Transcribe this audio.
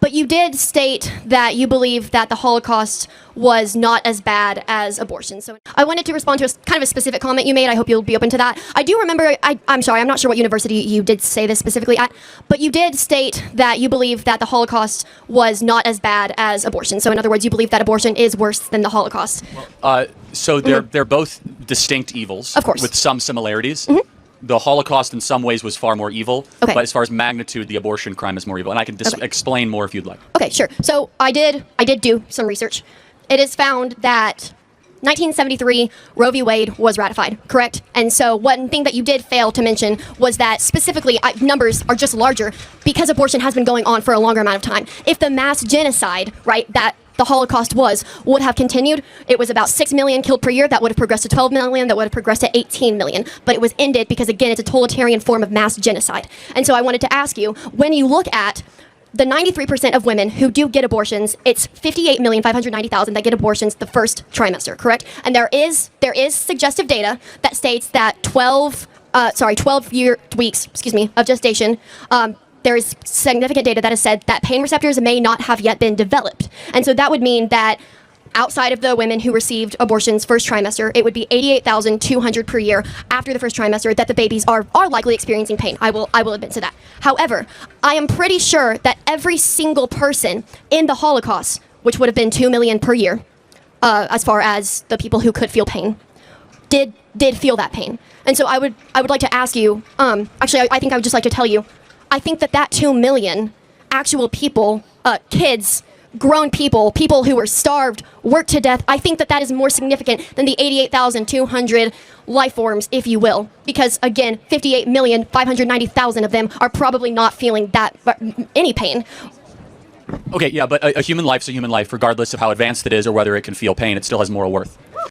But you did state that you believe that the Holocaust was not as bad as abortion. So I wanted to respond to kind of a specific comment you made. I hope you'll be open to that. I do remember, I'm sorry, I'm not sure what university you did say this specifically at, but you did state that you believe that the Holocaust was not as bad as abortion. So in other words, you believe that abortion is worse than the Holocaust. So they're both distinct evils, of course, with some similarities. The Holocaust in some ways was far more evil, but as far as magnitude, the abortion crime is more evil. And I can explain more if you'd like. Okay, sure. So I did do some research. It is found that 1973 Roe v. Wade was ratified, correct? And so one thing that you did fail to mention was that specifically numbers are just larger because abortion has been going on for a longer amount of time. If the mass genocide, right, that the Holocaust would have continued, it was about 6 million killed per year. That would have progressed to 12 million. That would have progressed to 18 million. But it was ended because, again, it's a totalitarian form of mass genocide. And so I wanted to ask you, when you look at the 93% of women who do get abortions, it's 58,590,000 that get abortions the first trimester, correct? And there is suggestive data that states that 12 weeks, of gestation, there is significant data that has said that pain receptors may not have yet been developed. And so that would mean that outside of the women who received abortions first trimester, it would be 88,200 per year after the first trimester that the babies are likely experiencing pain. I will admit to that. However, I am pretty sure that every single person in the Holocaust, which would have been 2 million per year, as far as the people who could feel pain, did feel that pain. And so I would like to ask you, actually, I think I would just like to tell you, I think that 2 million actual people, kids, grown people who were starved, worked to death, I think that is more significant than the 88,200 life forms, if you will. Because, again, 58,590,000 of them are probably not feeling any pain. Okay, yeah, but a human life's a human life, regardless of how advanced it is or whether it can feel pain. It still has moral worth.